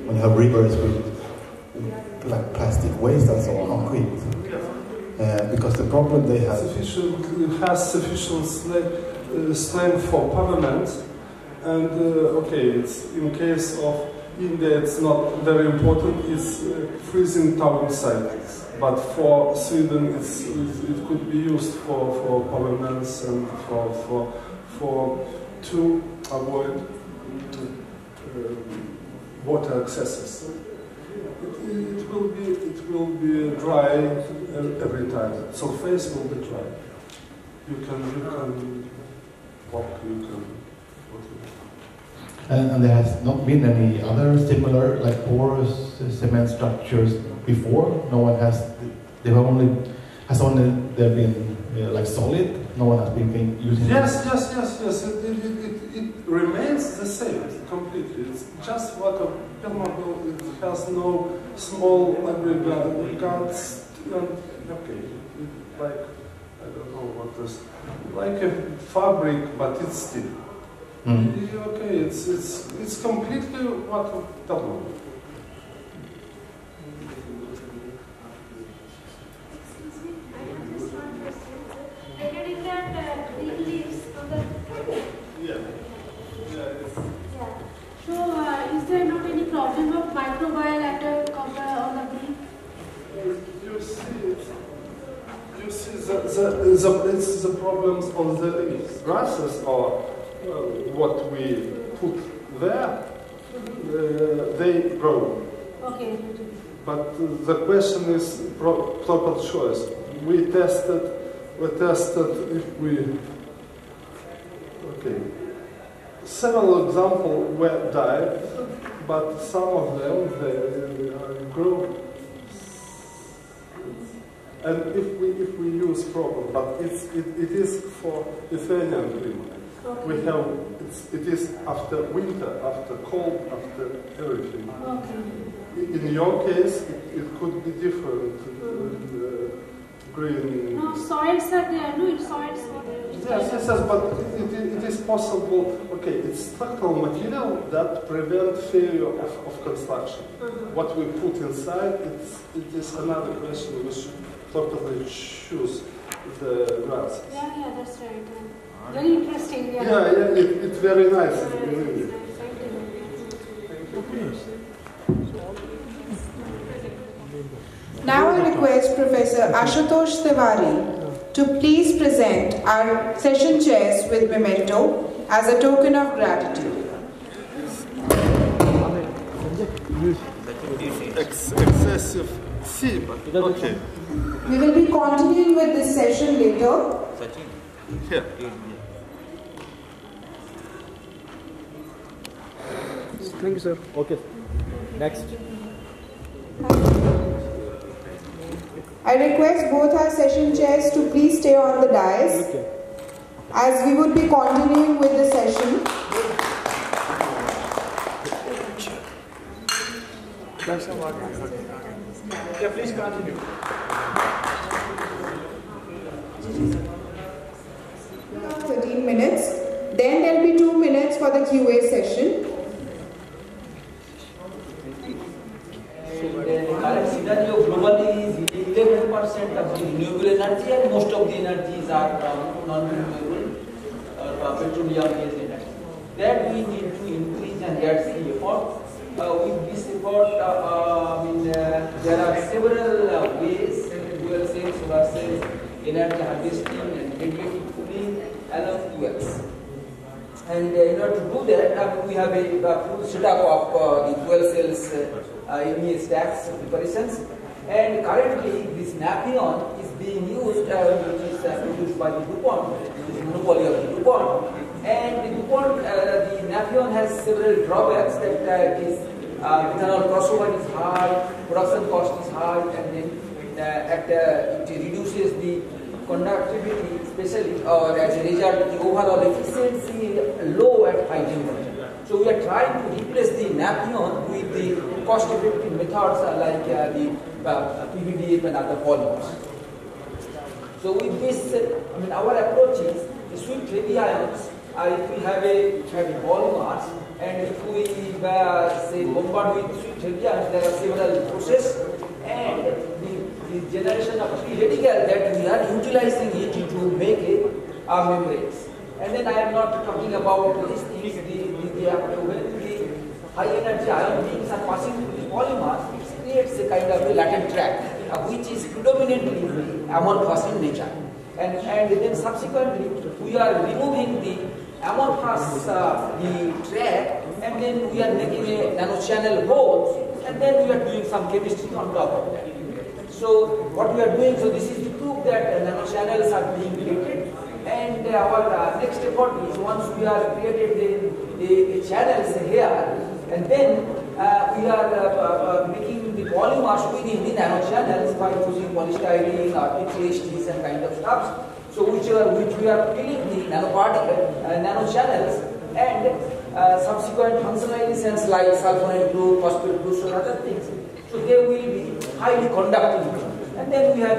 when you have rivers with like plastic waste and so on, concrete. Because the problem they have has sufficient strength for permanent, and okay, it's in case of India, it's not very important. It's freezing town cycles, but for Sweden, it could be used for permanence and to avoid water excesses. It will be dry every time. Surface will be dry. You can walk. And there has not been any other similar like porous cement structures before. No one has. They've only been like solid. No one has been using. Yes. It remains the same completely. It's just like a permeable. It has no small aggregates. Okay, like I don't know what is like a fabric, but it's steel. Okay, it's completely what permeable. Is there not any problem of microbial attack on the bee? You see the problems on the leaves. Grasses or what we put there, they grow. Okay. But the question is proper choice. We tested if we. Okay. Several examples were died, but some of them they grow. And if we use proper, but it is for Lithuanian climate. Okay. We have it is after winter, after cold, after everything. Okay. In your case, it could be different. Green. No, soils are there. No, soils are there. Yes, but it is possible. Okay, it's structural material that prevent failure of construction. What we put inside, it is another question. We should properly choose the grass. Yeah, that's right. Very interesting. Yeah, it's very nice. Thank you. Now I request Professor Ashutosh Tiwari to please present our session chairs with memento as a token of gratitude. Excessive C, but okay. We will be continuing with this session later. Here. Thank you, sir. Okay. Next. I request both our session chairs to please stay on the dais as we would be continuing with the session. Yeah, please continue. 13 minutes. Then there will be 2 minutes for the QA session. Current scenario globally is 11% of the renewable energy, and most of the energies are non-renewable petroleum-based energy. That we need to increase, and that's the effort. With this effort, there are several ways: fuel cells, solar cells, energy harvesting, and derivative cooling along fuels. And in order to do that, we have a full setup of the fuel cells MEA stacks preparations. And currently, this Nafion is being used, which is produced by the DuPont, which is monopoly of the DuPont. And the DuPont, the Nafion has several drawbacks. That is, ethanol crossover is high, production cost is high, and then it reduces the conductivity, especially, or as a result, the overall efficiency is low at high temperature. So we are trying to replace the Nafion with the cost-effective methods like the PVDF and other polymers. So with this, our approach is the sweet heavy ions if we have a polymers, and if we say bombard with sweet heavy ions, there are several processes, and the generation of free radical that we are utilizing it to make a membranes. And then I am not talking about these things, when the high energy ion beams are passing through the polymers, it creates a kind of a latent track, which is predominantly amorphous in nature. And then subsequently, we are removing the amorphous the track, and then we are making a nanochannel hole, and then we are doing some chemistry on top of that. So what we are doing, so this is the proof that nanochannels are being created, and our next effort is once we are created the channels here, and then we are making the polymers within the nanochannels by using polystyrene or HSTs and kind of stuff. So which we are filling the nanoparticle, nanochannels, and subsequent functionalizations like sulfonate group, phosphate groups, or other things. So they will be highly conducting. And then we have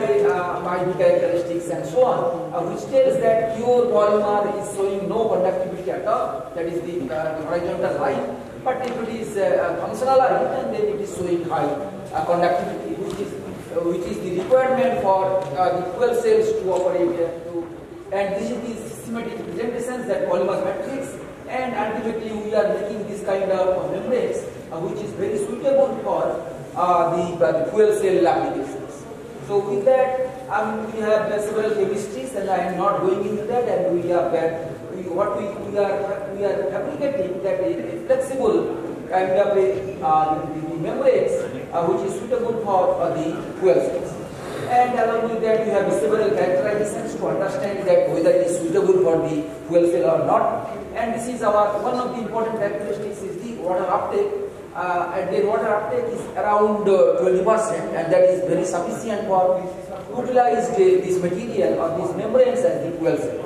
binding characteristics and so on, which tells that pure polymer is showing no conductivity at all. That is the horizontal line. But if it is functional line, then it is showing high conductivity, which is the requirement for the fuel cells to operate. And this is the systematic representations that polymer matrix. And ultimately, we are making this kind of membranes, which is very suitable for the fuel cell applications. So with that, we have several chemistries, and I am not going into that. And we are fabricating that a flexible kind of the membranes, which is suitable for the fuel cells. And along with that, you have several characterizations to understand that whether it is suitable for the fuel cell or not. And this is one of the important characteristics is the water uptake. And the water uptake is around 20%, and that is very sufficient for utilize this material or these membranes as the fuel cell.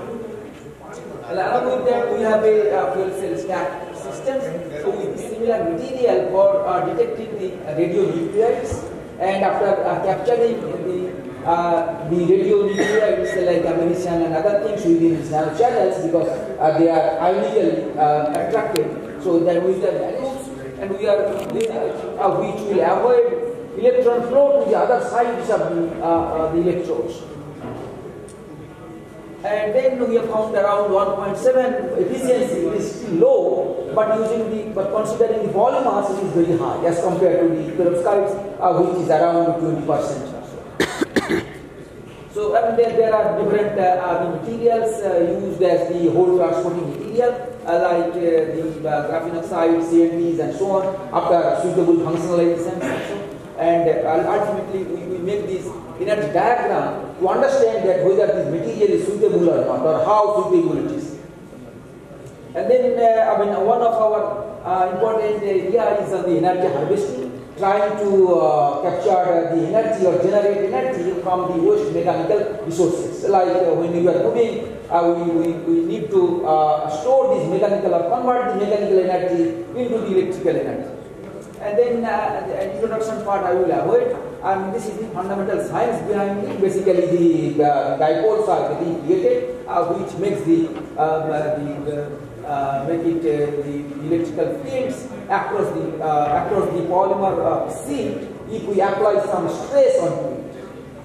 Along with that, we have a fuel cell stack system. So with similar material for detecting the radionuclides, and after capturing the radionuclides like ammunition and other things within these nanochannels, because they are ionically attracted. So that with the values, and we are which will avoid electron flow to the other sides of the electrodes. And then we have found around 1.7 efficiency. It is still low, but considering the polymers, it is very high as compared to the perovskites, which is around 20% or so. So there are different materials used as the whole transporting material, like the graphene oxide, CNTs, and so on, after suitable functionalizations and so on. And ultimately, we make this energy diagram to understand that whether this material is suitable or not, or how suitable it is. And then, one of our important area is on the energy harvesting, trying to capture the energy or generate energy from the waste mechanical resources. Like when you are moving, we need to store this mechanical or convert the mechanical energy into the electrical energy. And then the introduction part I will avoid. And this is the fundamental science behind it. Basically, the dipoles are getting created, which makes the electrical fields across the polymer sheet if we apply some stress onto it.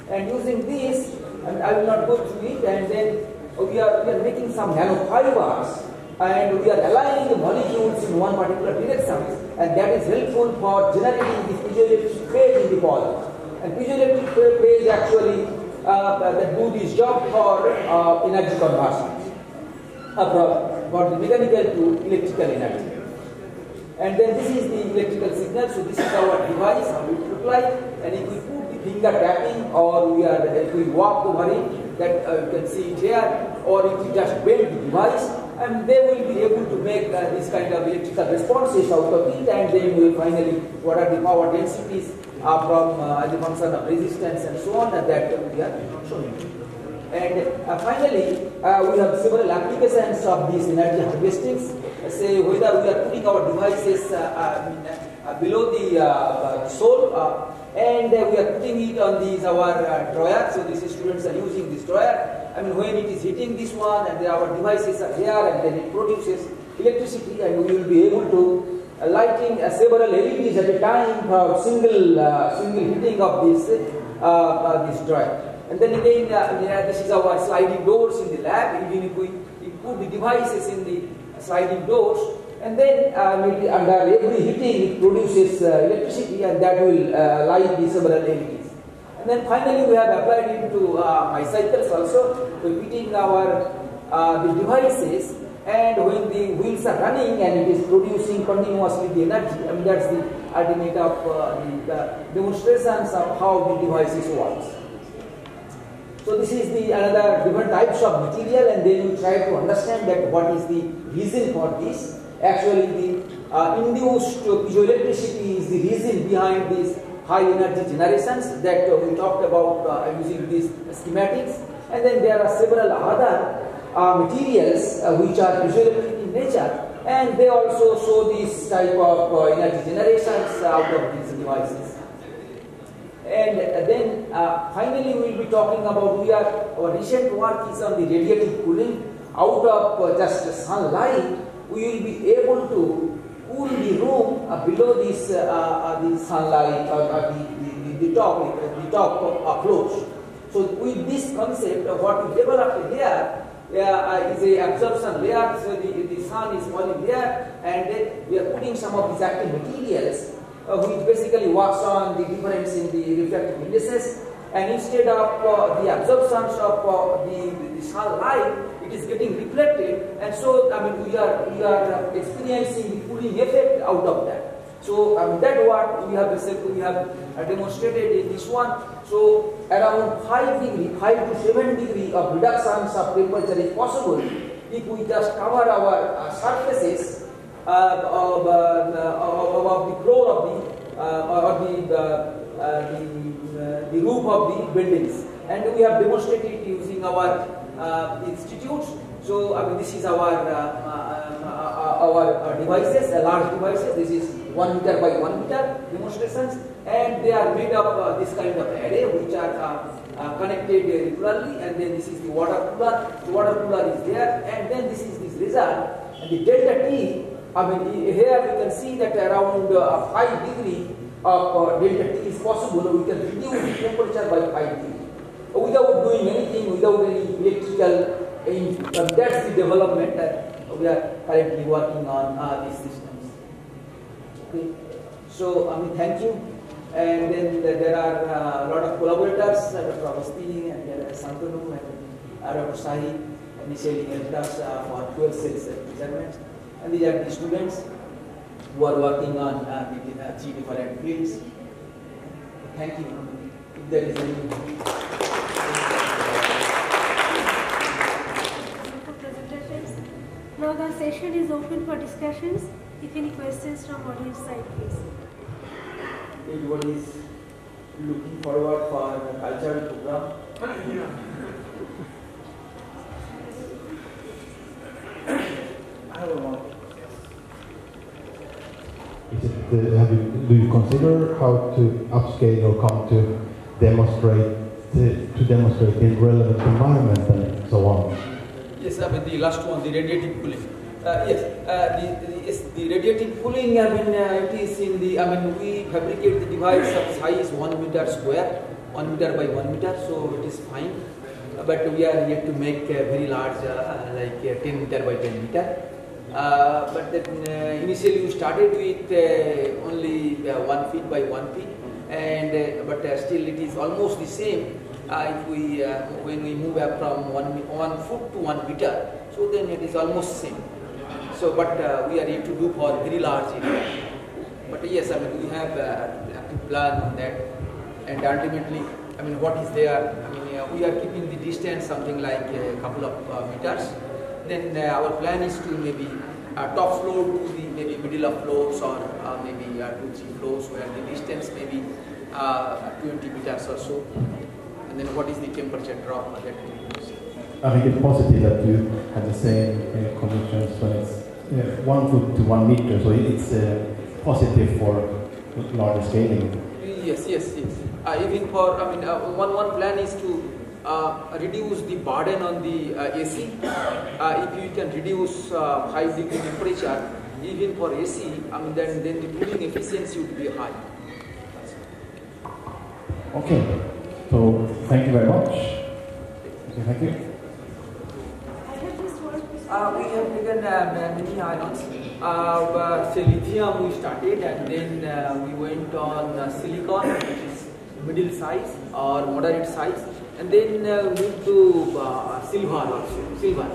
And using this, and I will not go through it. And then we are making some nanofibers, and we are aligning the molecules in one particular direction, and that is helpful for generating the piezoelectric phase in the polymer. And piezoelectric phase actually do this job for energy conversion, for the mechanical to electrical energy. And then this is the electrical signal. So this is our device, how it looks like. And if we put the finger tapping, or if we walk over it, that you can see it here, or if we just bend the device, and they will be able to make this kind of electrical responses out of it, and then we will finally, what are the power densities from as a function of resistance and so on, and that we are showing. And finally, we have several applications of these energy harvesting. Say whether we are putting our devices below the sole, and we are putting it on our drawer. So these students are using this drawer, I mean, when it is hitting this one, and our devices are here, and then it produces electricity, and we will be able to lighting several LEDs at a time for single hitting of this drive. And then again, this is our sliding doors in the lab. Even if we put the devices in the sliding doors, and then under every hitting it produces electricity, and that will light the several LEDs. And then finally, we have applied it to bicycles also, repeating our the devices. And when the wheels are running and it is producing continuously the energy, I mean that's the ultimate of the demonstrations of how the devices works. So this is the another different types of material, and then you try to understand that what is the reason for this. Actually, the induced piezoelectricity is the reason behind these high energy generations that we talked about using these schematics. And then there are several other materials which are piezoelectric in nature, and they also show this type of energy generations out of these devices. And then finally we will be talking about our recent work is on the radiative cooling. Out of just sunlight, we will be able to cool the room below this the sunlight or the top floors. So with this concept of what we developed here, is a absorption layer, so the sun is falling there, and then we are putting some of these active materials which basically works on the difference in the refractive indices, and instead of the absorptions of the sunlight, it is getting reflected, and so I mean we are experiencing the cooling effect out of that. So that what we have demonstrated in this one. So around 5 to 7 degree of reductions of temperature is possible if we just cover our surfaces of the floor of the roof of the buildings, and we have demonstrated using our institutes. So I mean this is our devices, large devices. This is 1 meter by 1 meter demonstrations, and they are made of this kind of array which are connected regularly, and then this is the water cooler. The water cooler is there, and then this is this result. And the delta T, I mean here we can see that around 5 degree of delta T is possible. We can reduce the temperature by 5 degree without doing anything, without any electrical. That's the development that we are currently working on these systems. Okay. So I mean thank you. And then there are a lot of collaborators, Dr. Hosteed and there are Santanu and Dr. Shri initially helped us for 12 cells measurements. And these are the students who are working on the 3 different fields. Thank you. If there is any presentations. Now the session is open for discussions. If any questions from audience side, please. Everybody is looking forward for the cultural program. I have one. Do you consider how to upscale or come to demonstrate in relevant environment and so on? Yes, I mean the last one, the radiative cooling. The radiative cooling, I mean, it is in the, I mean, we fabricate the device of size 1 meter square, 1 meter by 1 meter, so it is fine. But we are yet to make very large, like 10 meter by 10 meter. But then, initially we started with only 1 feet by 1 feet, and but still it is almost the same. If we when we move up from 1 foot to 1 meter, so then it is almost same. So, but we are yet to do for very large area. But yes, I mean we have to plan on that, and ultimately, I mean what is there? I mean we are keeping the distance something like a couple of meters. Then our plan is to maybe top floor to the maybe middle of floors, or maybe 2-3 floors where the distance may be 20 meters or so. And then what is the temperature drop that we use? I think it's positive that you have the same conditions when it's 1 foot to 1 meter, so it's positive for larger scaling. Yes. Even for, I mean, one plan is to reduce the burden on the AC. If you can reduce 5 degree temperature, even for AC, then the cooling efficiency would be high. Okay, so thank you very much. Okay, thank you. We have taken many ions. Lithium we started, and then we went on silicon, which is middle size or moderate size, and then moved to silver also. Silver.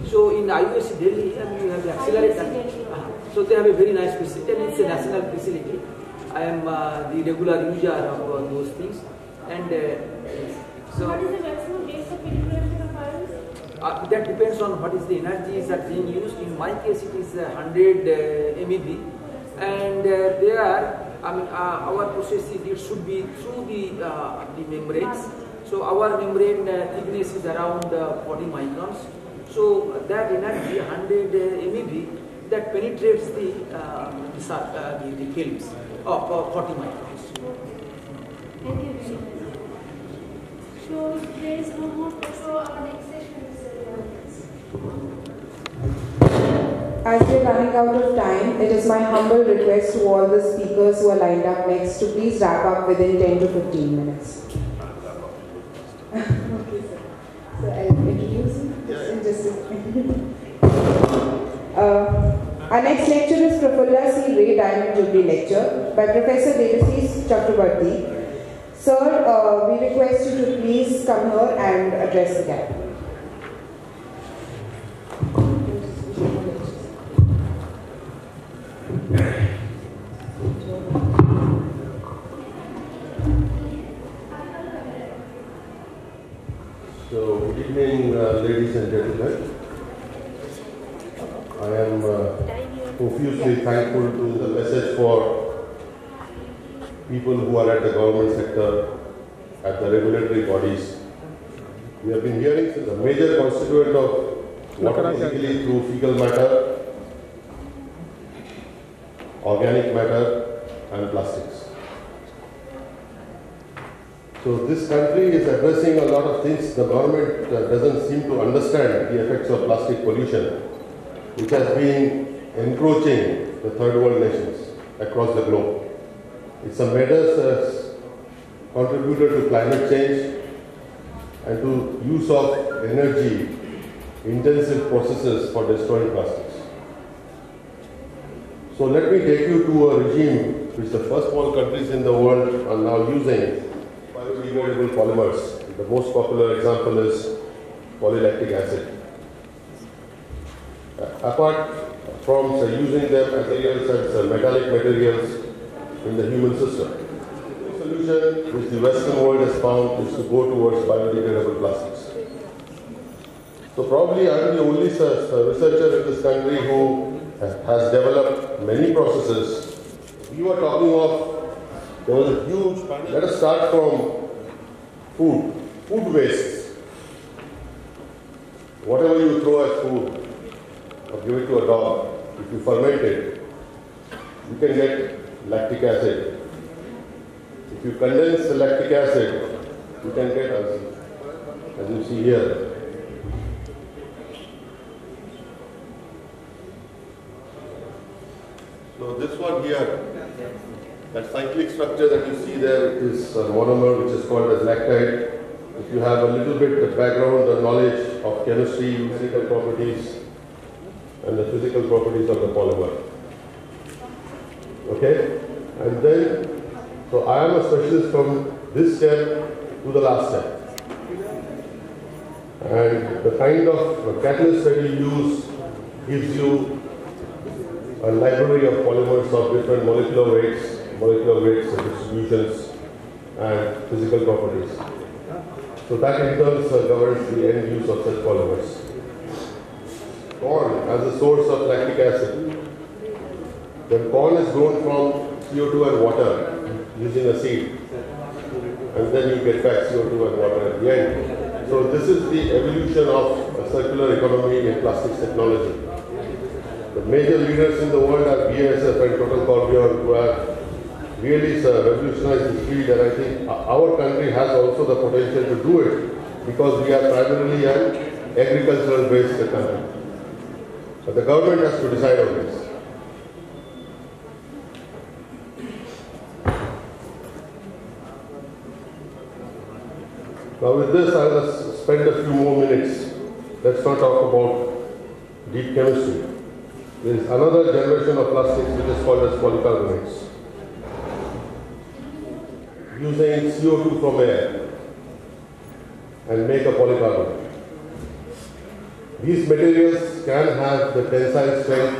So in IUC Delhi, we have the accelerator. So they have a very nice facility, and it's a national facility. I am the regular user of those things, and so. What is the maximum base of penetration of ions? That depends on what is the energies that being used. In my case, it is 100 MeV, and our process is it should be through the membranes. So our membrane thickness is around 40 microns. So that energy 100 MeV that penetrates the films of 40 microns. Thank you very much. So there is no more question. Our next session is As we are running out of time, it is my humble request to all the speakers who are lined up next to please wrap up within 10 to 15 minutes. Okay, sir. So I'll introduce you in just a second. Our next lecture is Prafulla C. Ray Diamond Jubilee Lecture by Professor Devashish Chakrabarty. Sir, we request you to please come here and address the gathering. So, good evening, ladies and gentlemen. I am profusely thankful to the message for people who are at the government sector, at the regulatory bodies. We have been hearing the major constituent of water basically through fecal matter, organic matter and plastics. So this country is addressing a lot of things. The government doesn't seem to understand the effects of plastic pollution, which has been encroaching the third world nations across the globe. It's a measures contributed to climate change and to use of energy intensive processes for destroying plastics. So let me take you to a regime which the first world countries in the world are now using biodegradable polymers. The most popular example is polylactic acid. Apart from using them as materials as metallic materials in the human system, the solution which the Western world has found is to go towards biodegradable plastics. So probably I am the only researcher in this country who has developed many processes. We were talking of, there was a huge, let us start from food waste. Whatever you throw as food or give it to a dog, if you ferment it, you can get lactic acid. If you condense the lactic acid, you can get, as you see here, so this one here, that cyclic structure that you see there is a monomer which is called as lactide. If you have a little bit of background or knowledge of chemistry, physical properties, and the physical properties of the polymer. Okay? And then, so I am a specialist from this step to the last step. And the kind of catalyst that you use gives you a library of polymers of different molecular weights and distributions and physical properties. So that in turn governs the end use of such polymers. Corn as a source of lactic acid. When corn is grown from CO2 and water using a seed, and then you get back CO2 and water at the end. So this is the evolution of a circular economy in plastics technology. The major leaders in the world are BASF and Total Corbion, who have really revolutionized this field, and I think our country has also the potential to do it because we are primarily an agricultural based country. But the government has to decide on this. Now with this, I will spend a few more minutes. Let's not talk about deep chemistry. There is another generation of plastics which is called as polycarbonates. Using CO2 from air and make a polycarbonate. These materials can have the tensile strength,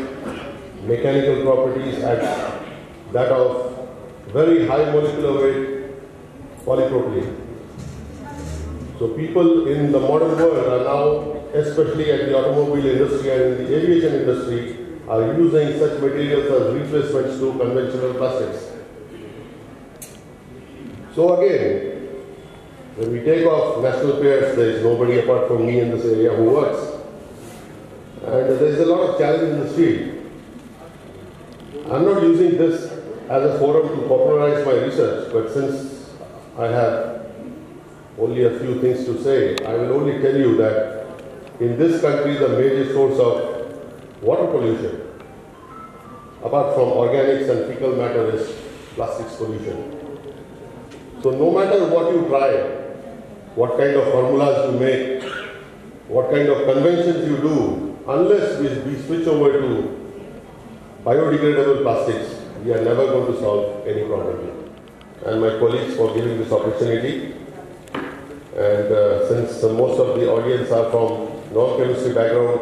mechanical properties at that of very high molecular weight polypropylene. So people in the modern world are now, especially at the automobile industry and in the aviation industry, are using such materials as replacements to conventional plastics. So again, when we take off national pairs, there is nobody apart from me in this area who works. And there is a lot of challenge in this field. I'm not using this as a forum to popularize my research, but since I have only a few things to say, I will only tell you that in this country the major source of water pollution, apart from organics and fecal matter, is plastics pollution. So no matter what you try, what kind of formulas you make, what kind of conventions you do, unless we switch over to biodegradable plastics, we are never going to solve any problem. And my colleagues for giving this opportunity. And since most of the audience are from non-chemistry background,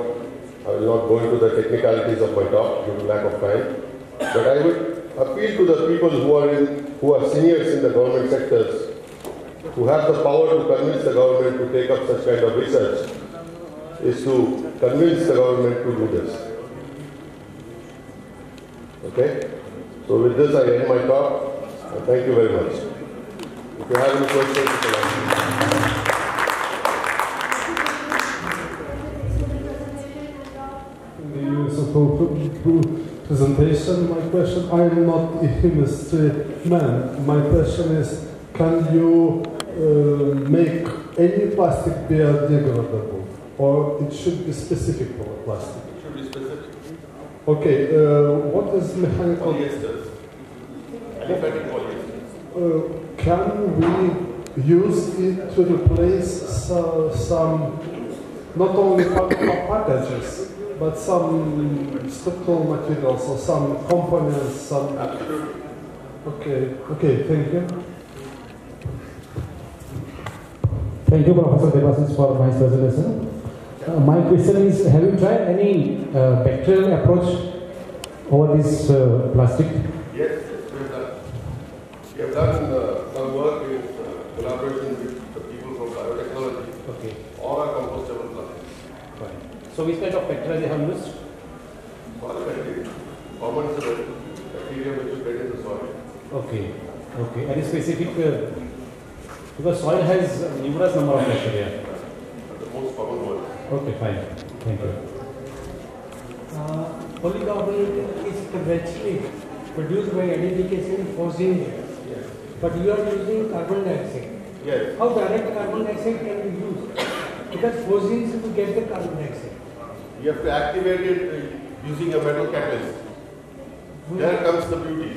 I will not go into the technicalities of my talk due to lack of time. But I would appeal to the people who are seniors in the government sectors, who have the power to convince the government to take up such kind of research, is to convince the government to do this. Okay? So with this I end my talk. Thank you very much. If you have any questions, you can ask. Presentation, my question, I am not a chemistry man. My question is, can you make any plastic biodegradable, or it should be specific for plastic? It should be specific. Okay, what is mechanical? Polyesters. Aliphatic polyester. Can we use it to replace some, not only packages, but some structural materials or some components, some... Absolutely. Okay, thank you. Thank you, Professor Devasis, for nice presentation. My question is, have you tried any bacterial approach over this plastic? Yes, we have done. We have done some work in collaboration with the people from biotechnology. Okay. All are compostable plastics. Fine. So which kind of bacteria they have used? Soil bacteria. Common bacteria which you get in the soil. Okay. Okay. Any specific, because soil has numerous number of bacteria. The most common one. Okay, fine. Thank you. Polycarbonate is conventionally produced by acidification forcing, Yes. but you are using carbon dioxide. Yes. How direct carbon dioxide can be used? Because forcing to get the carbon dioxide. You have to activate it using a metal catalyst. There comes the beauty.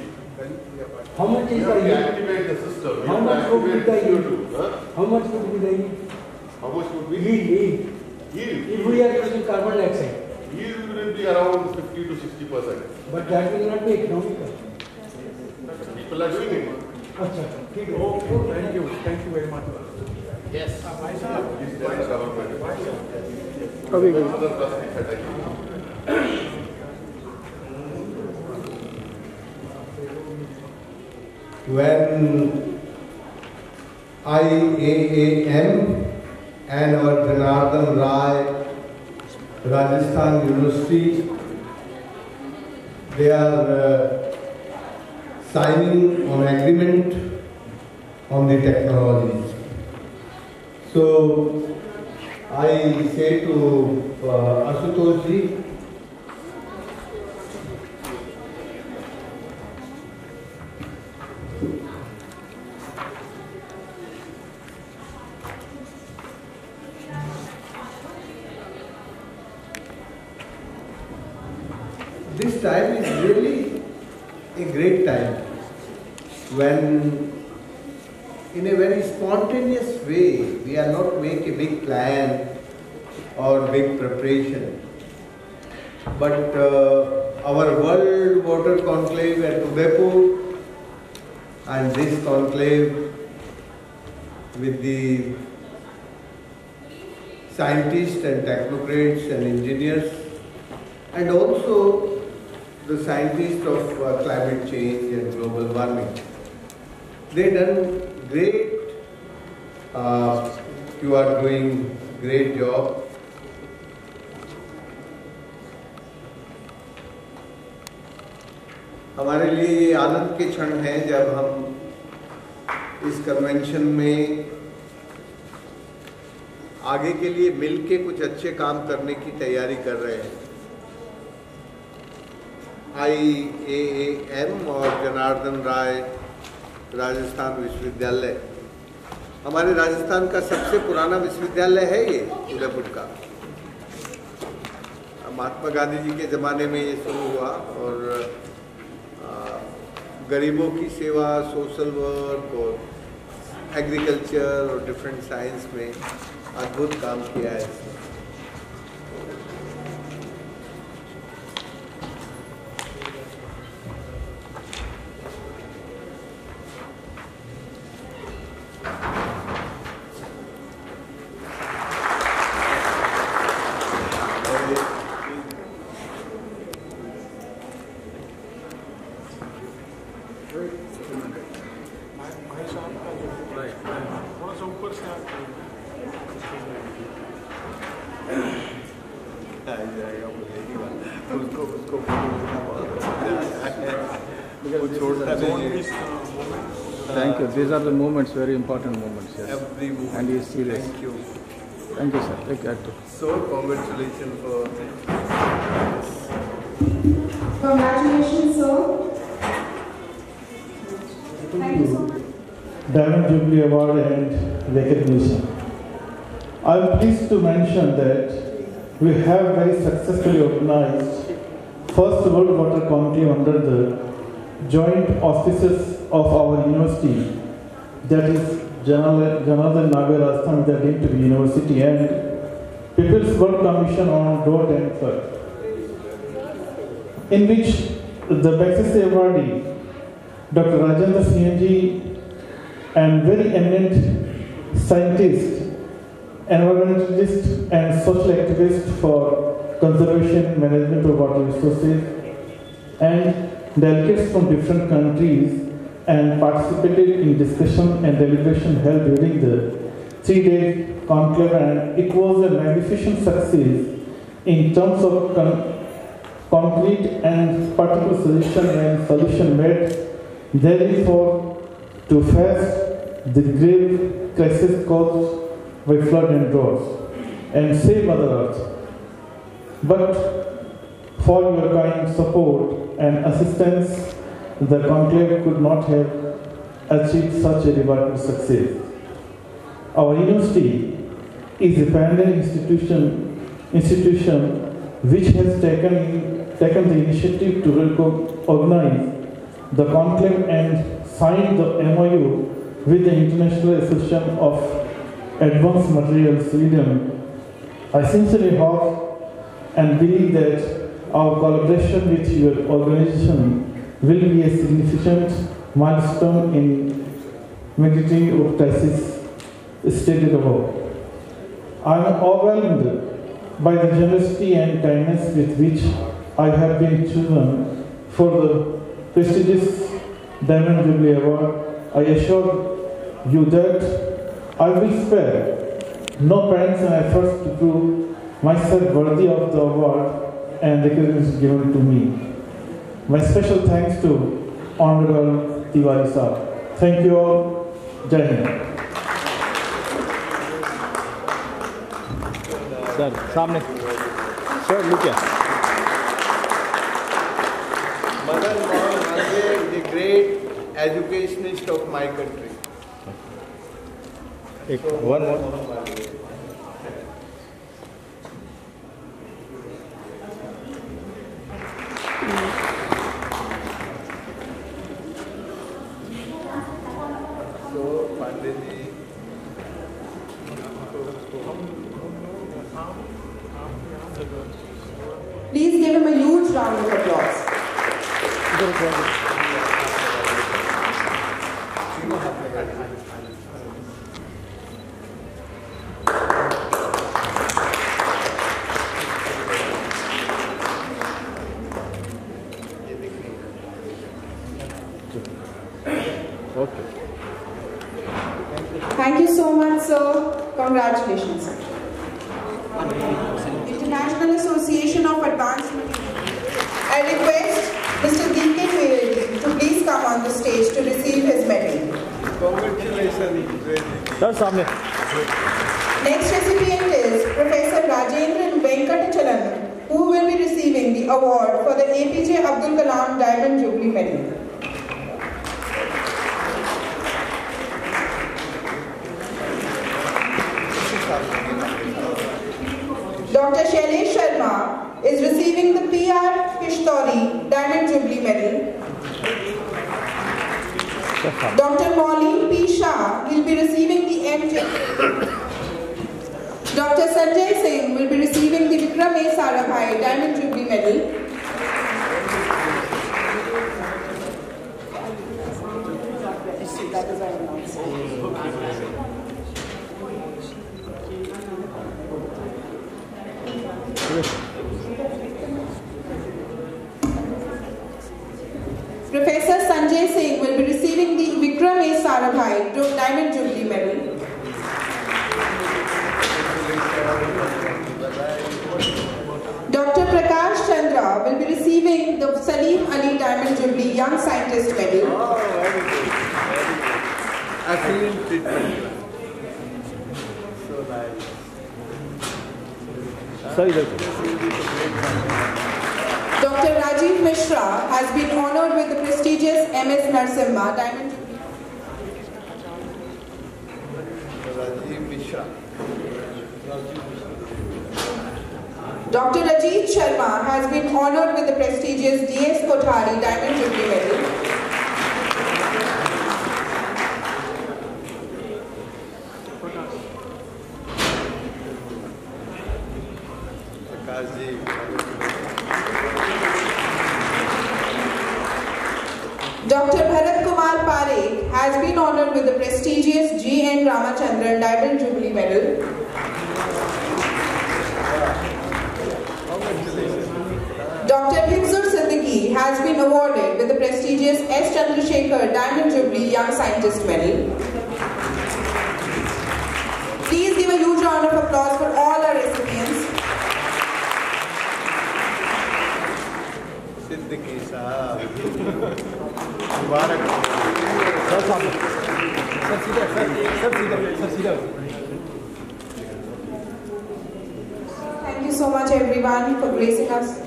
How much is You the have to yield? activate the system. How much would be the yield? CO2. Huh? How much would be the yield? How much would be? Yield. Yield. If we are using carbon dioxide. Yield will be around 50 to 60%. But that will not be economical. People are doing it. Achha, ठीक है. Oh, thank you very much. Yes. Please tell the government. Coming. Other plastics attack. When IAAM and our Janardhan Rai, Rajasthan University, they are signing on agreement on the technologies. So I say to Ashutosh ji, this time is really a great time when, in a very spontaneous way, we are not making a big plan or big preparation, but our World Water Conclave at Udaipur and this conclave with the scientists and technocrats and engineers, and also the scientists of climate change and global warming. They done great, you are doing great job. हमारे लिए ये आनंद के क्षण हैं जब हम इस convention में आगे के लिए मिलके कुछ अच्छे काम करने की तैयारी कर रहे हैं। IAAM और जनार्दन राय राजस्थान विश्वविद्यालय, हमारे राजस्थान का सबसे पुराना विश्वविद्यालय है ये उदयपुर का। महात्मा गांधी जी के ज़माने में ये शुरू हुआ और गरीबों की सेवा, सोशल वर्क और एग्रीकल्चर और डिफरेंट साइंस में अद्भुत काम किया है इसने। Thank you. These are the moments, very important moments. Yes. Every moment. And he is serious. Thank you. Thank you, sir. Take care too. So congratulations for Congratulations, sir. Thank you so much. Diamond Jubilee Award and recognition. I am pleased to mention that we have very successfully organized first World Water Conclave under the joint auspices of our university, that is Janardhan Nagar Rajasthan Deemed University and People's World Commission on Drought and Flood, in which the Baxis awardee, Dr. Rajendra Singhji, and very eminent scientist, environmentalist and social activist for conservation and management of water resources, and delegates from different countries and participated in discussion and deliberation held during the 3-day conclave, and it was a magnificent success in terms of concrete and particular solution made therefore to face the grave crisis caused by flood and droughts and save Mother Earth. But for your kind support and assistance, the conclave could not have achieved such a remarkable success. Our university is a pioneer institution which has taken the initiative to organize the conclave and sign the MOU with the International Association of Advanced Materials, Sweden. I sincerely hope and believe that our collaboration with your organization will be a significant milestone in mitigating of crisis stated above. I am overwhelmed by the generosity and kindness with which I have been chosen for the prestigious Diamond Jubilee Award. I assure you that I will spare no pains and efforts to prove myself worthy of the award and recognition given to me. My special thanks to Honorable Tiwari Sir. Thank you all. Jai Hind. Sir, सामने. Sir, look here. Mother Gandhi is the great educationist of my country. One more. Please give him a huge round of applause. Thank you so much, sir. Congratulations. International Association of Advanced I request Mr. D.K. to please come on the stage to receive his medal. Congratulations. Next recipient is Professor Rajendran Venkatachalam, who will be receiving the award for the APJ Abdul Kalam Diamond Jubilee Medal. Dr. Shailesh Sharma is receiving the P.R. Pishtori Diamond Jubilee Medal. Dr. Maureen P. Shah will be receiving the M.J. Dr. Sanjay Singh will be receiving the Vikram A. Sarabhai Diamond Jubilee Medal. Professor Sanjay Singh will be receiving the Vikram A. Sarabhai Diamond Jubilee Medal. Dr. Prakash Chandra will be receiving the Salim Ali Diamond Jubilee Young Scientist Medal. Excellent treatment. So nice. Dr. Rajiv Mishra has been honored with the prestigious MS Narsimha Diamond Mishra. Dr. Rajit Sharma has been honored with the prestigious D.S. Kothari Diamond Jubilee Medal. Dr. Bharat Kumar Parekh has been honored with the prestigious G.N. Ramachandran Diamond Jubilee Medal. Dr. Hifzur Siddiqui has been awarded with the prestigious S. Chandrasekhar Diamond Jubilee Young Scientist Medal. Please give a huge round of applause for all our recipients. Siddiqui Sahab. Mubarak. Thank you so much everyone for gracing us.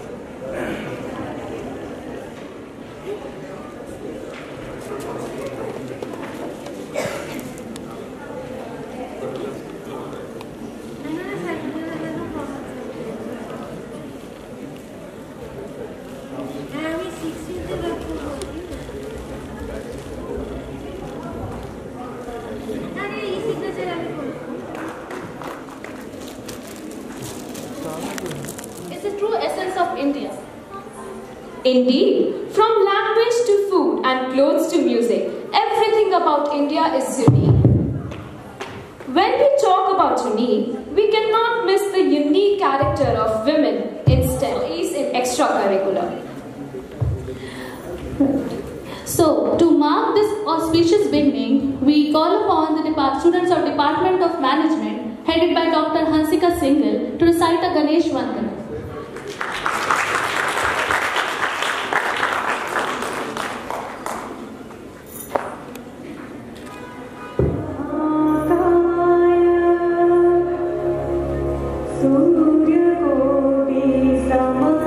Indeed, from language to food and clothes to music, everything about India is unique. When we talk about unique, we cannot miss the unique character of women in STEM, in extracurricular. So, to mark this auspicious beginning, we call upon the students of Department of Management, headed by Dr. Hansika Singhal, to recite a Ganesh Vandana. Sarva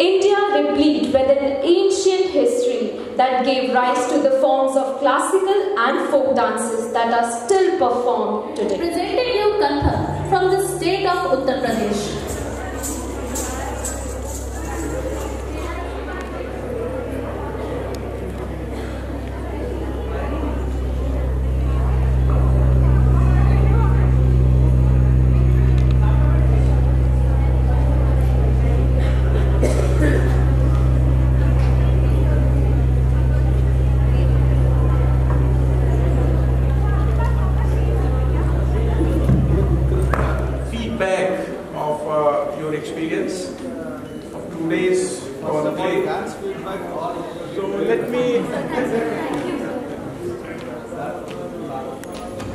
India replete with an ancient history that gave rise to the forms of classical and folk dances that are still performed today. Presenting you Kathak from the state of Uttar Pradesh.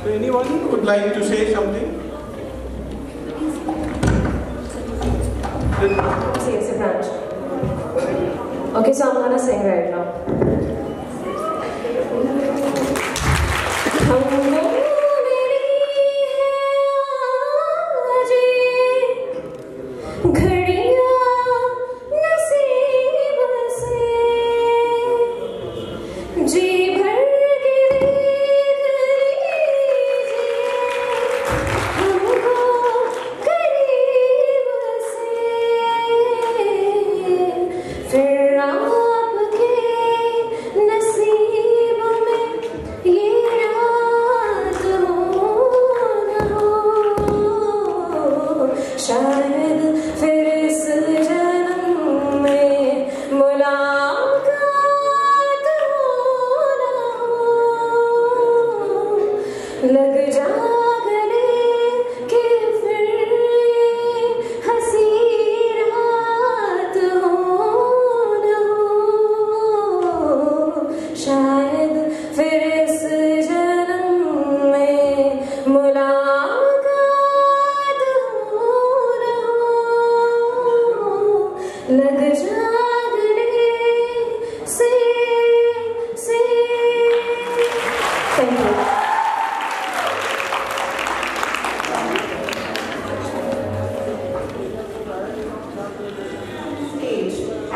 Anyone would like to say something? It's a branch. Okay, so I'm gonna sing right now.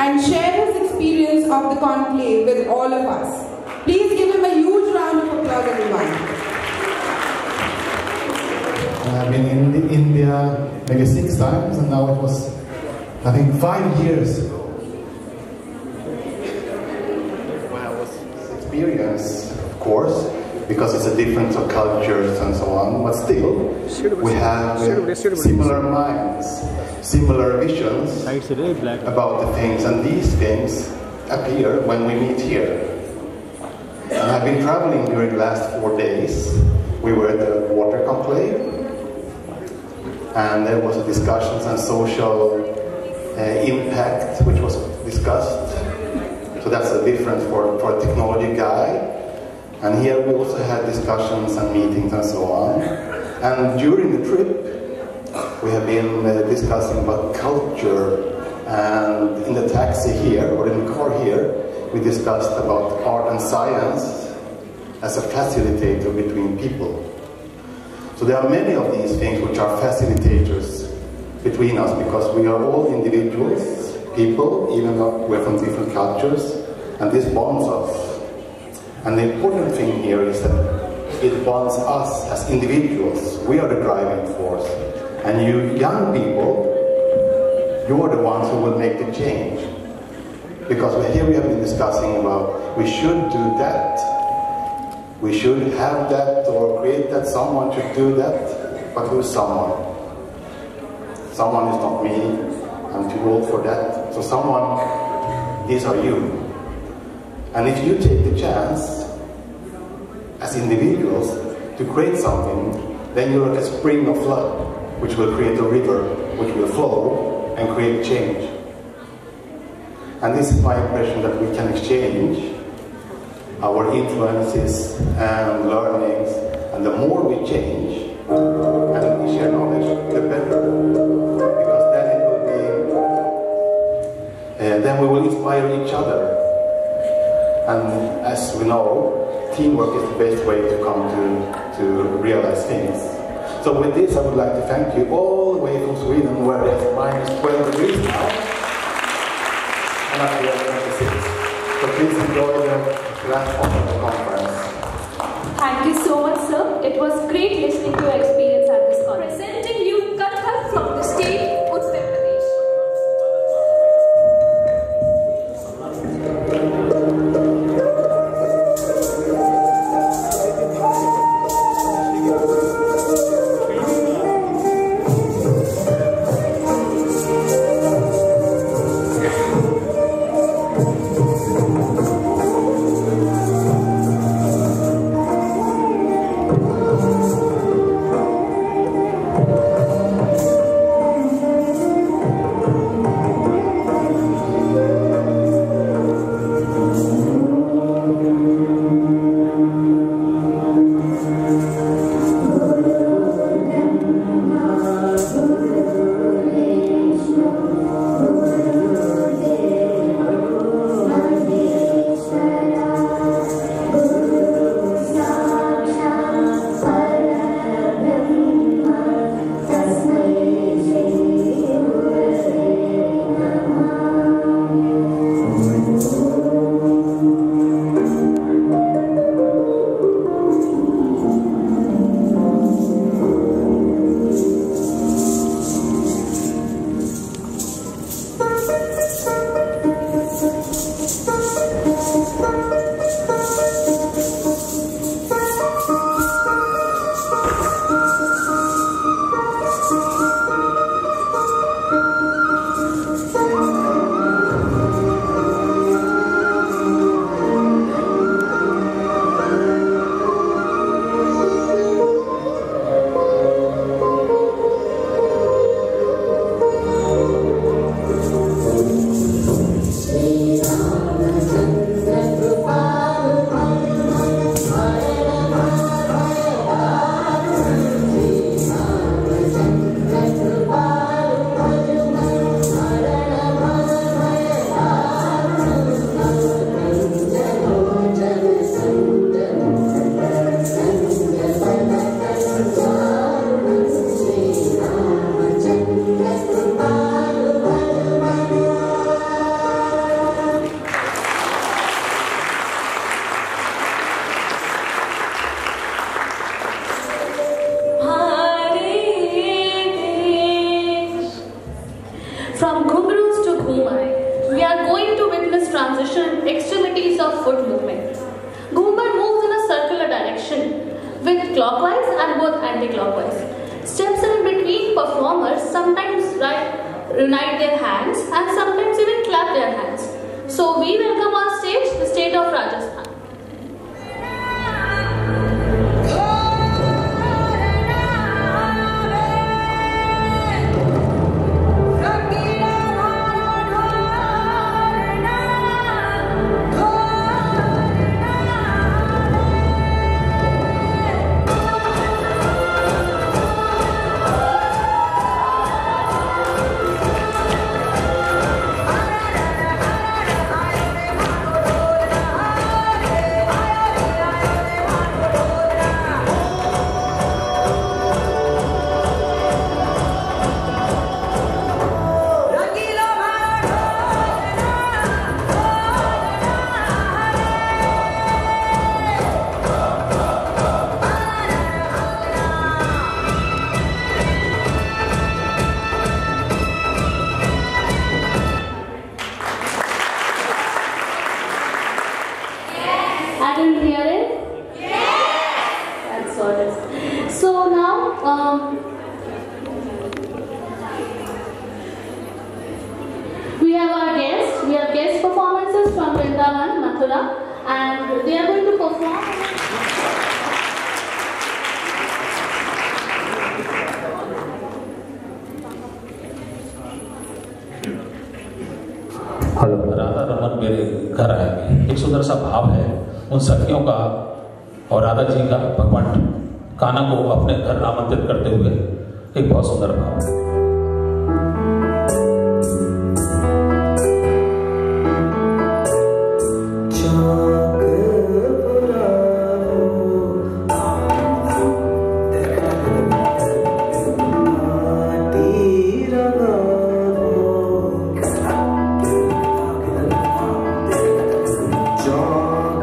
And share his experience of the conclave with all of us. Please give him a huge round of applause, everyone. I've been in India maybe 6 times, and now it was, I think, 5 years ago when I was experienced, of course, because it's a difference of cultures and so on, but still, we have similar minds, similar visions about the things, and these things appear when we meet here. And I've been traveling during the last 4 days. We were at the water conclave, and there was a discussions and social impact which was discussed. So that's a difference for a technology guy. And here we also had discussions and meetings and so on. And during the trip, we have been discussing about culture, and in the taxi here, or in the car here, we discussed about art and science as a facilitator between people. So there are many of these things which are facilitators between us, because we are all individuals, people, even though we're from different cultures, and this bonds us. And the important thing here is that it bonds us as individuals. We are the driving force. And you young people, you're the ones who will make the change. Because here we have been discussing about we should do that. We should have that or create that. Someone should do that. But who's someone? Someone is not me. I'm too old for that. So someone, these are you. And if you take the chance, as individuals, to create something, then you're like a spring of flood, which will create a river, which will flow and create change. And this is my impression, that we can exchange our influences and learnings, and the more we change and we share knowledge, the better. Because then it will be, then we will inspire each other. And as we know, teamwork is the best way to come to realize things. So with this, I would like to thank you all the way from Sweden, where it's -12 degrees now. last part of the conference. Thank you so much, sir. It was great listening to your experience at this conference. Presenting you Kathak from the state Uttar Pradesh. Radha Raman मेरे घर आएंगे, एक सुंदर सा भाव है उन सखियों का और राधा जी का भगवान कान्हा को अपने घर आमंत्रित करते हुए, एक बहुत सुंदर भाव।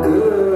Good.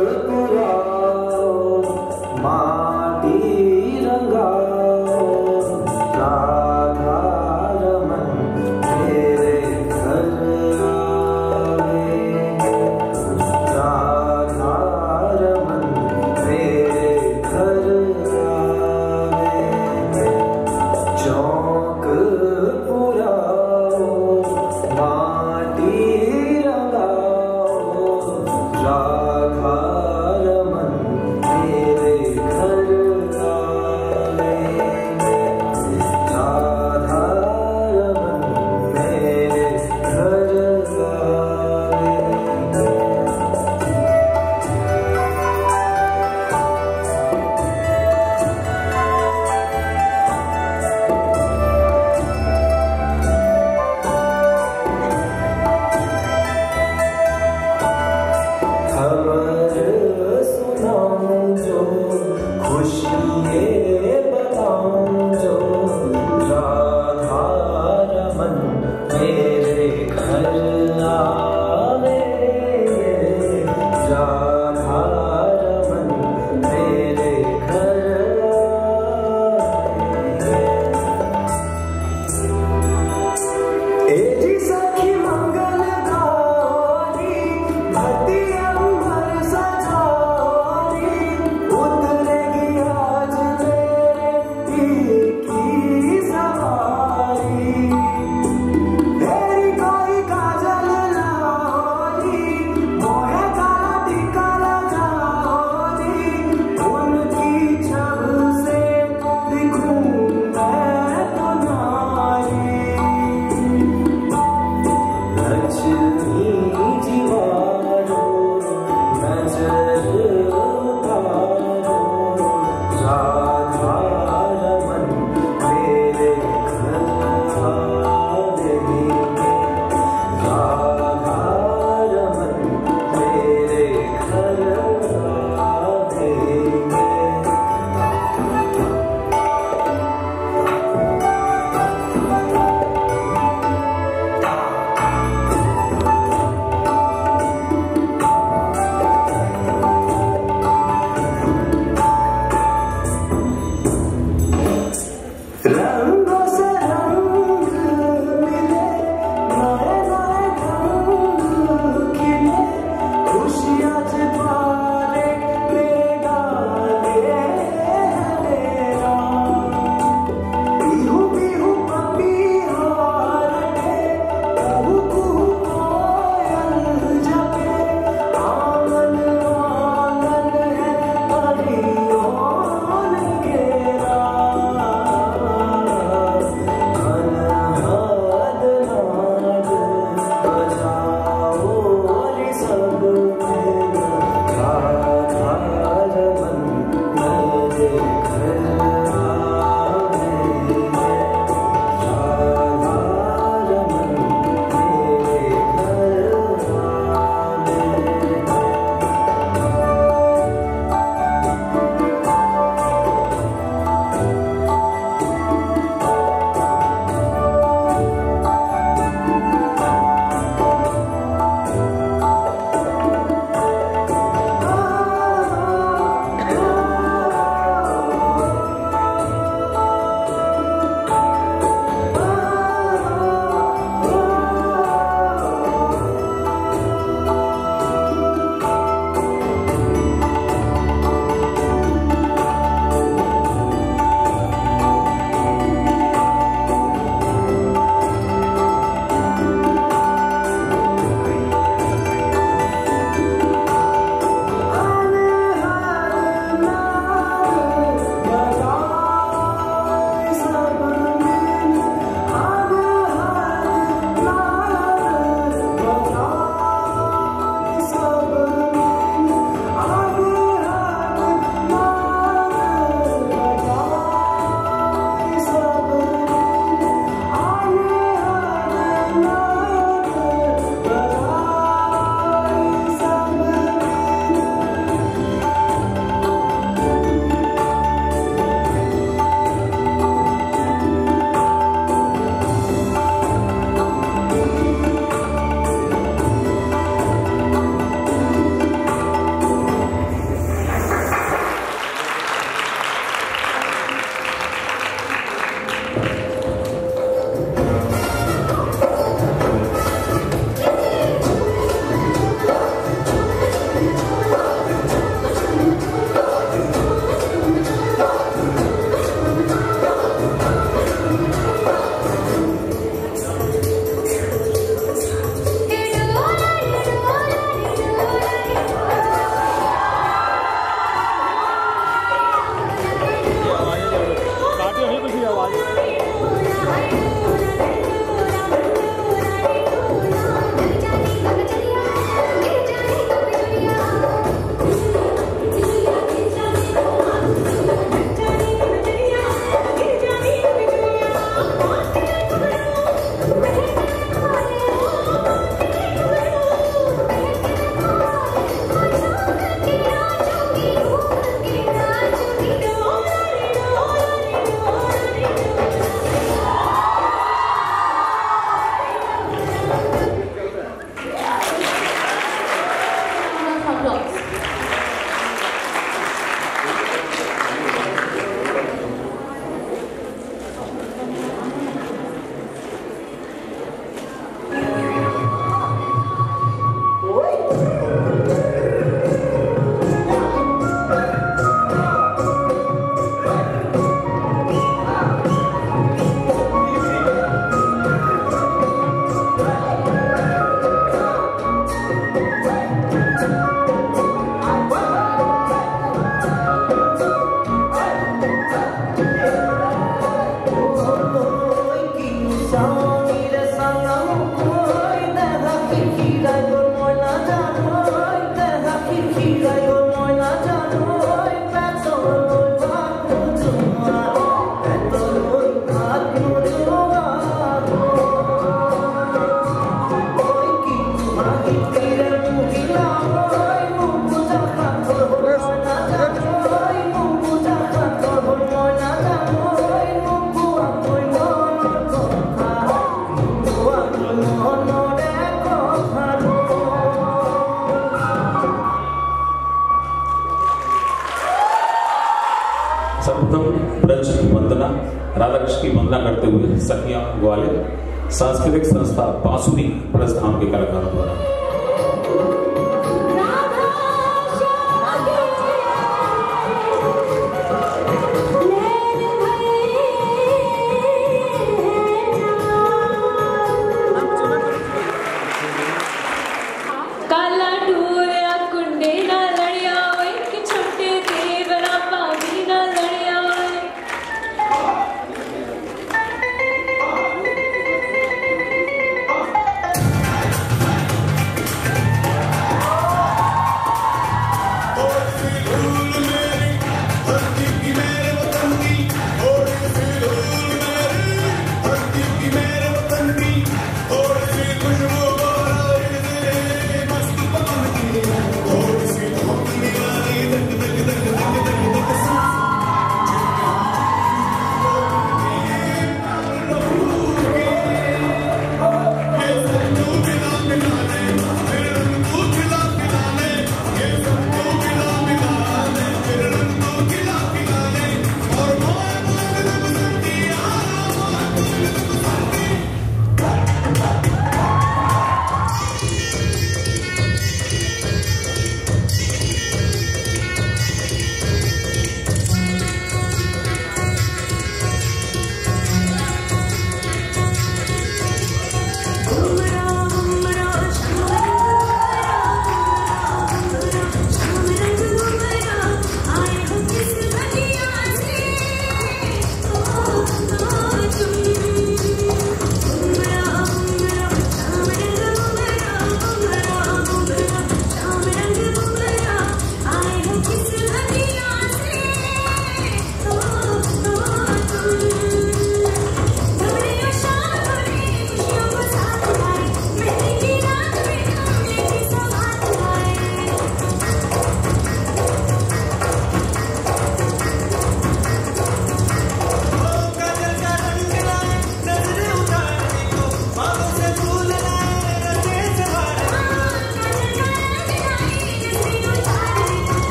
की वंदना करते हुए सखियां ग्वालियर सांस्कृतिक संस्था बांसुरी प्रस्थान के कलाकारों द्वारा।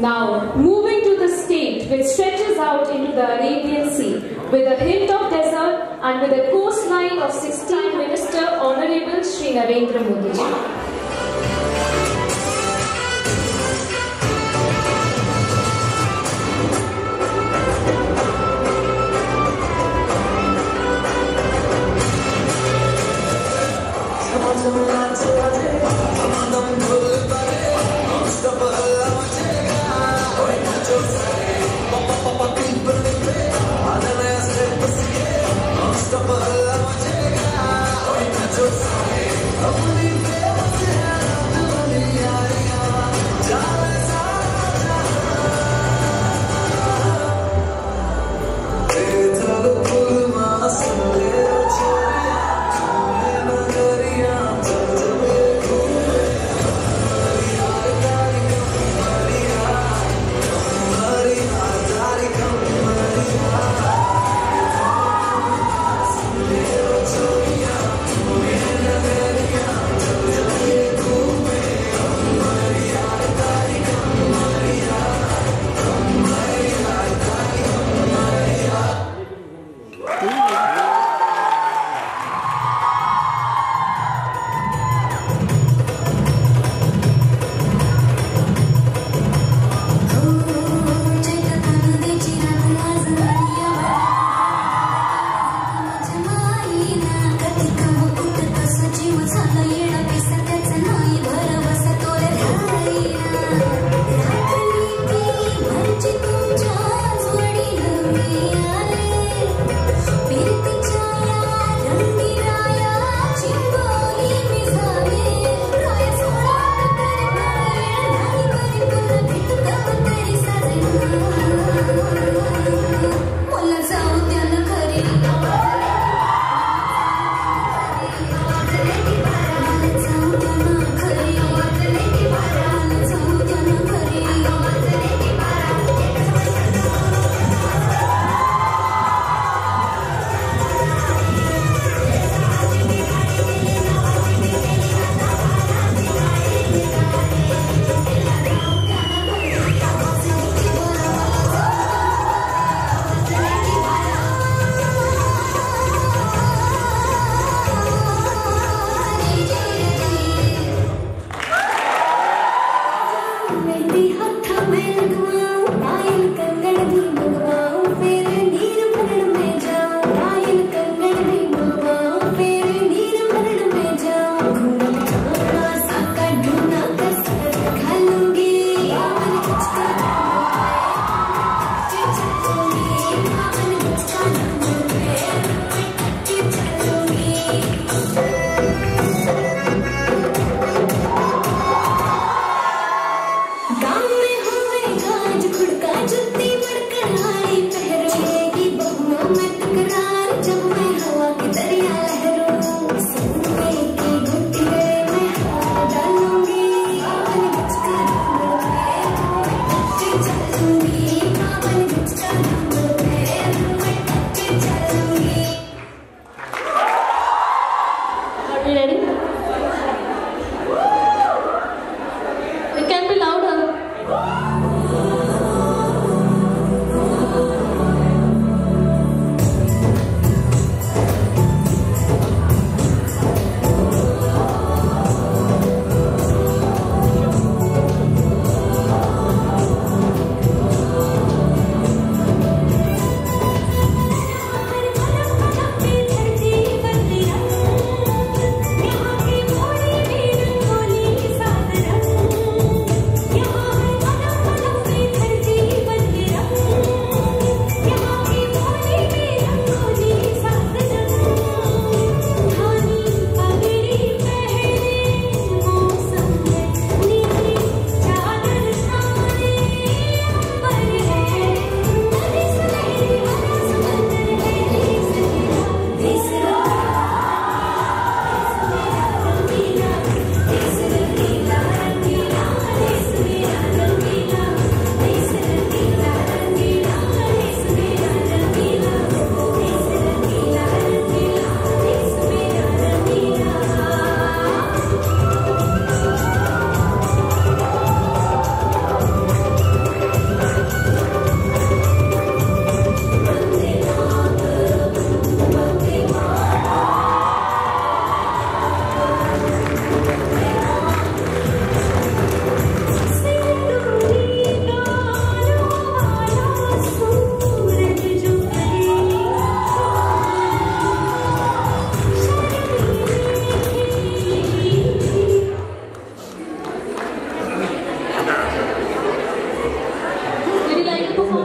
Now, moving to the state which stretches out into the Arabian Sea with a hint of desert and with a coastline of 16 Minister Honorable Shri Narendra Modi ji.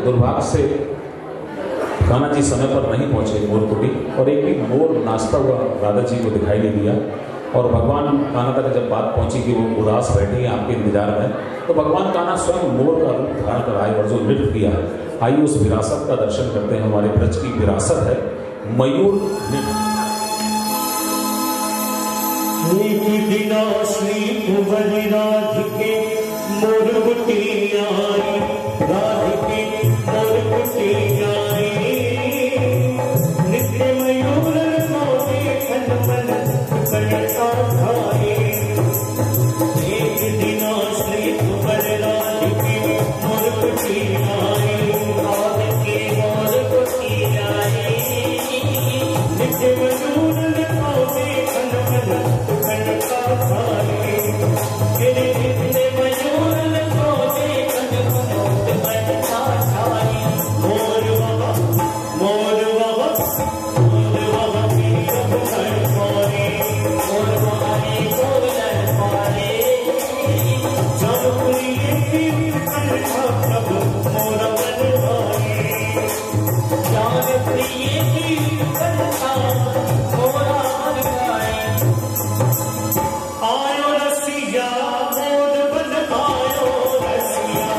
दुर्भाग्य से कान्हा जी समय पर नहीं पहुंचे मोरकुटी, और एक भी मोर नाचता हुआ राधा जी को दिखाई नहीं दिया। और भगवान कान्हा तक जब बात पहुंची कि वो उदास बैठे हैं आपके इंतजार में, तो भगवान कान्हा स्वयं मोर का रूप धारण कर आए और जो नृत्य किया है, आइए उस विरासत का दर्शन करते हैं। हमारे ब्रज की विरासत है मयूर नृत्य। श्री कुंवर राधिके मोरकुटी आई, राधिके मोरकुटी आई, नित्य मयूर मोरे खन मन करता खाए। एक दिना श्री कुंवर राधिके मोरकुटी आई, राधिके मोरकुटी आई, नित्य मयूर मोरे खन मन करता खाए। तेरे नित्य मयूर मोरे खन मन करता खाए। मोर बाबा मोर बाबा मोर बाबा की अवसर पाए, मोर बाबा की अवसर पाए। जब प्रिय की कथा तब मोर मन भाए, जान प्रिय की कथा मोरा मन भाए। आयो रसिया मोर बन आयो रसिया,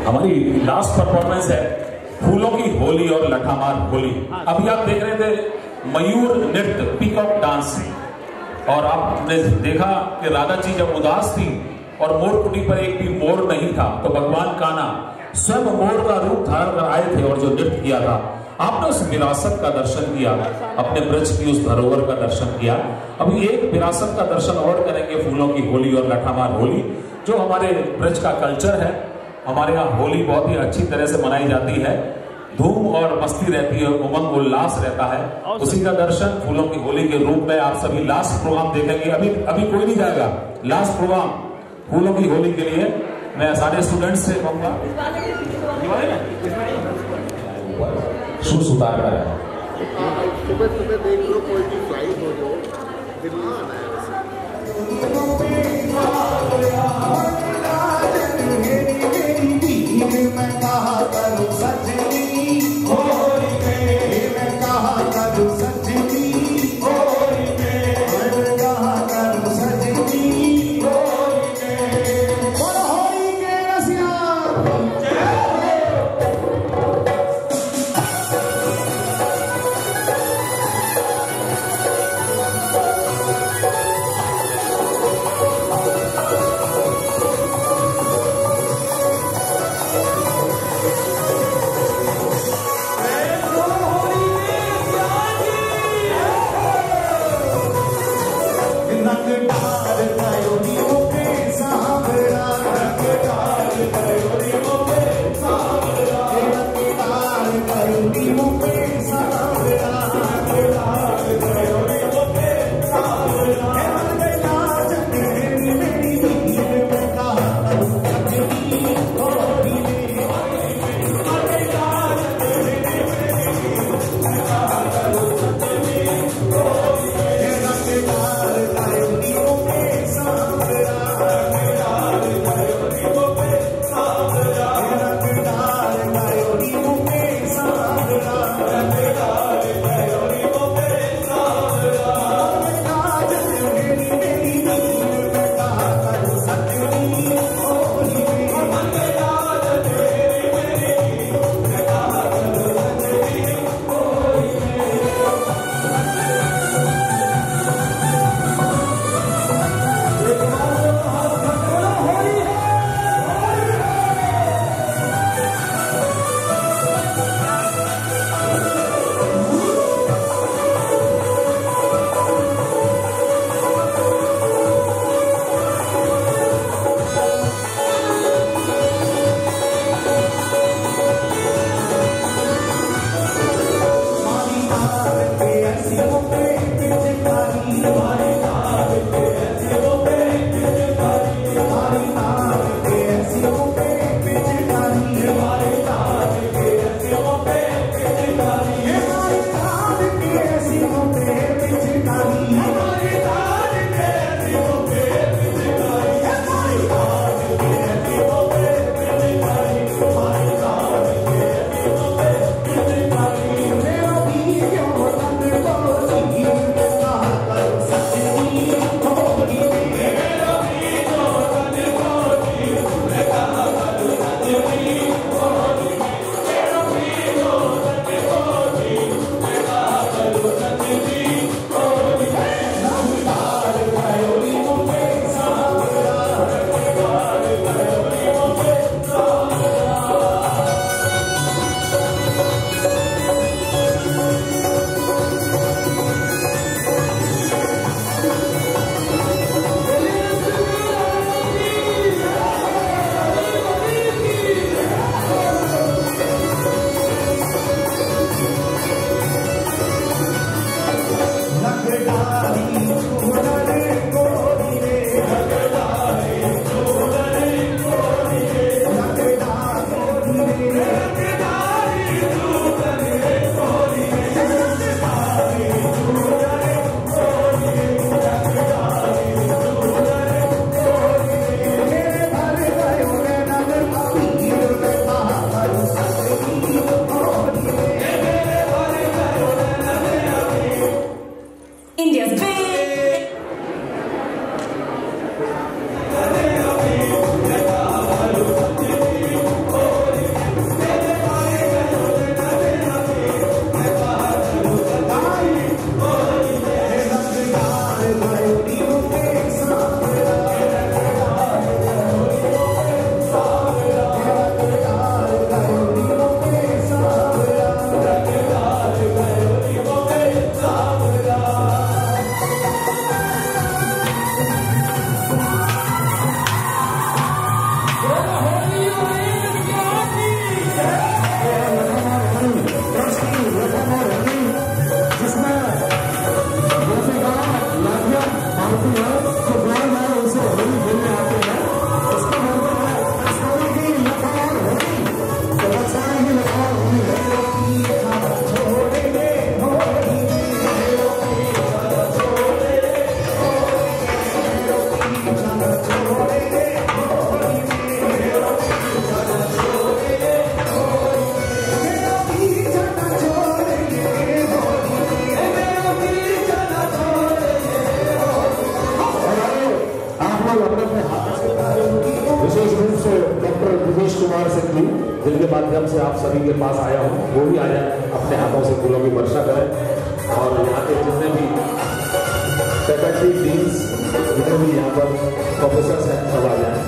हमारी लास्ट परफॉर्मेंस है फूलों की होली और लठामार होली। अभी आप देख रहे थे मयूर नृत्य, पीकॉक डांस, और आपने देखा कि राधा जी जब उदास थी और मोर कुटी पर एक भी मोर नहीं था, तो भगवान कान्हा स्वयं मोर का रूप धारण कर आए थे और जो नृत्य किया था, आपने उस विरासत का दर्शन किया, अपने ब्रज की उस धरोहर का दर्शन किया। अभी एक विरासत का दर्शन और करेंगे, फूलों की होली और लठामार होली, जो हमारे ब्रज का कल्चर है। हमारे यहाँ होली बहुत ही अच्छी तरह से मनाई जाती है, धूम और मस्ती रहती है, उमंग उल्लास रहता है। उसी का दर्शन फूलों की होली के रूप में आप सभी लास्ट प्रोग्राम देखेंगे। अभी कोई नहीं जाएगा, लास्ट प्रोग्राम फूलों की होली के लिए मैं सारे स्टूडेंट्स से कहूंगा शूज उतार कर सुबह सुबह देख लो, कोई भी फ्लाइट हो जो दिल्ली आना है। मैं प्रकार से क्लू जिनके माध्यम से आप सभी के पास आया हूँ वो भी आ जाए, अपने हाथों से फूलों की वर्षा करें और यहाँ के जितने भी फैकल्टी डीन्स जितने भी यहाँ पर प्रोफेसर्स हैं सब आ जाएं।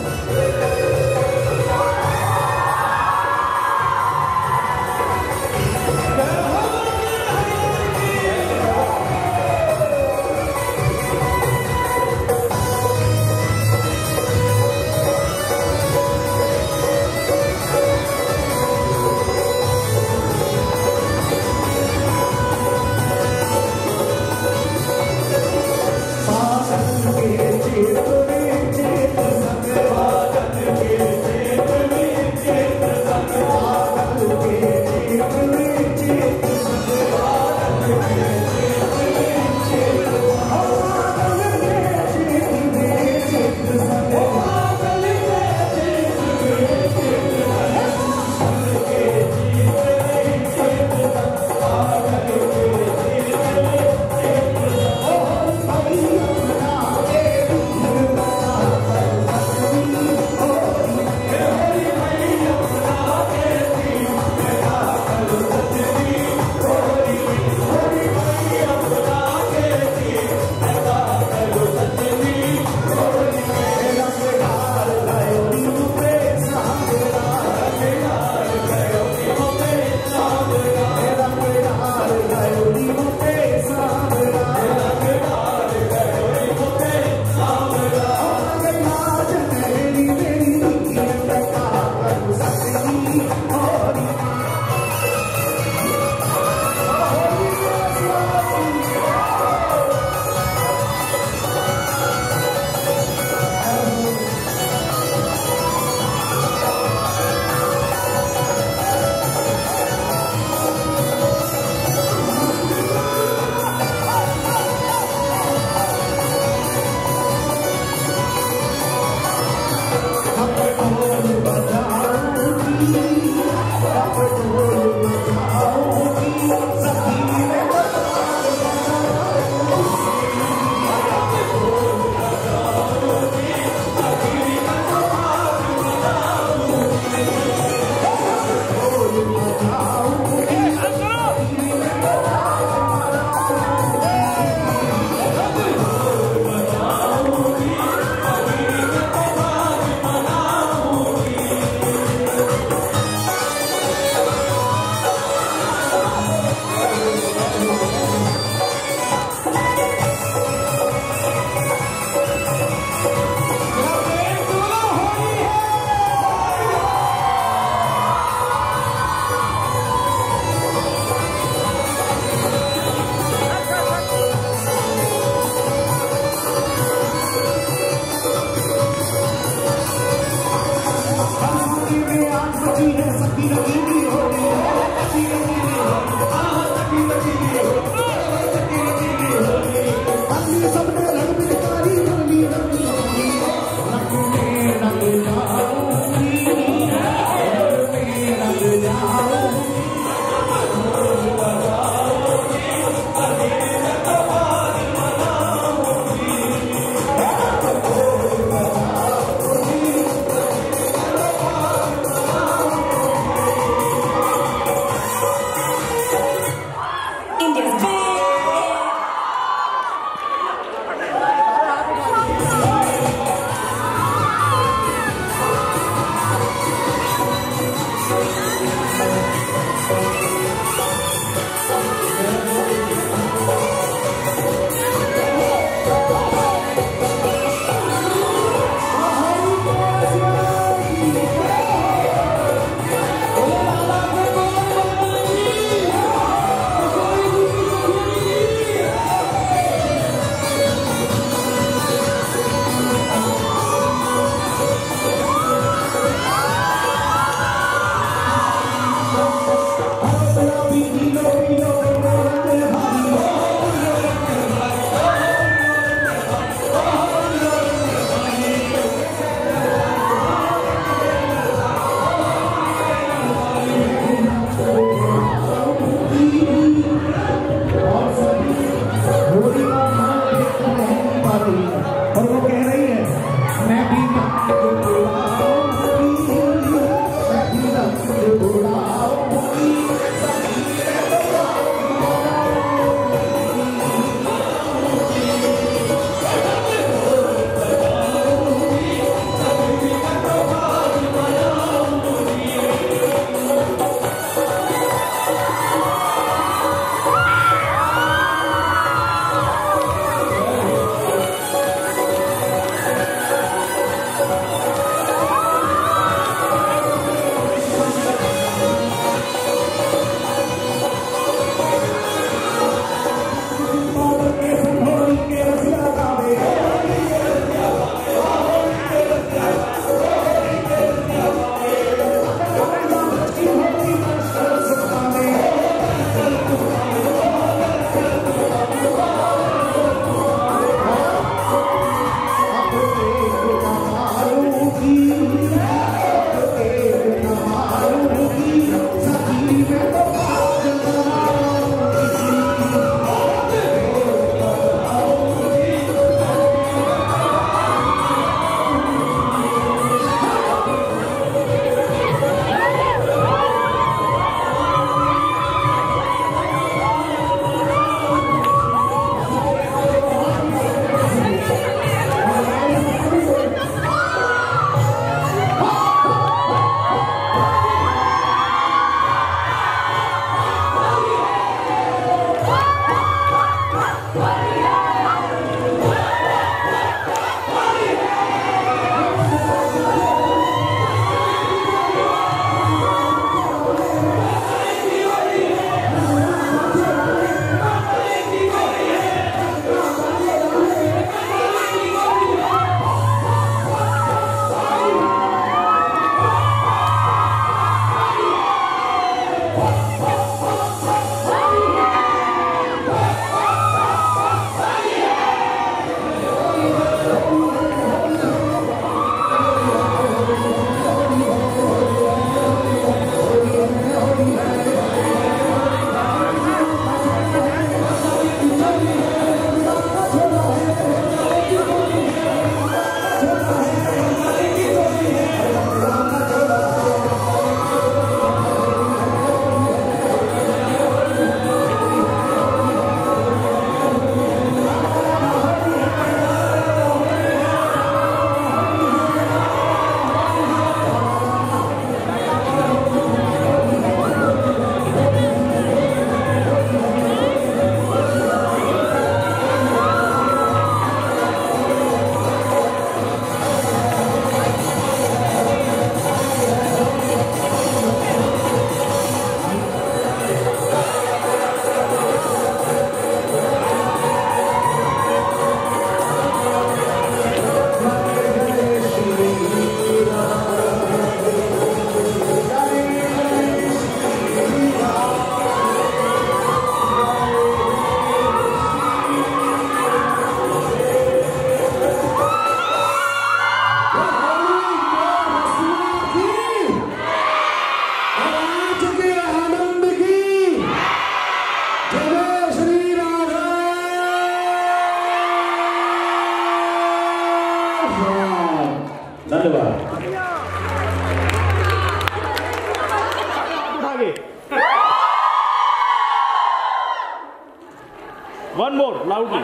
One more, loudly.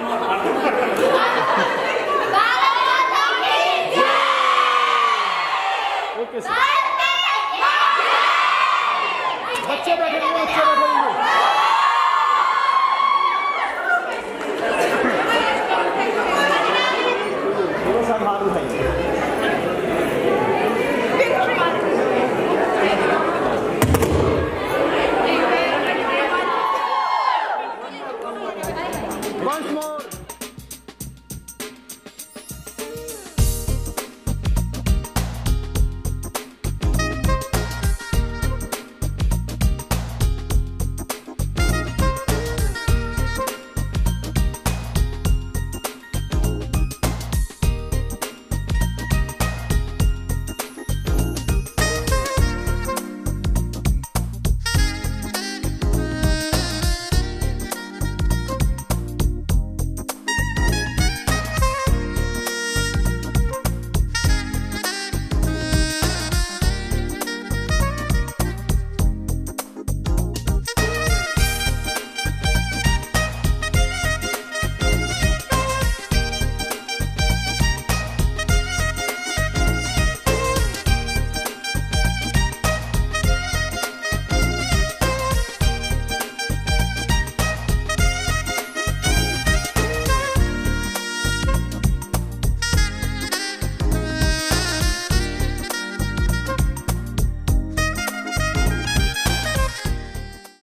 Okay, sir. बच्चे बैठे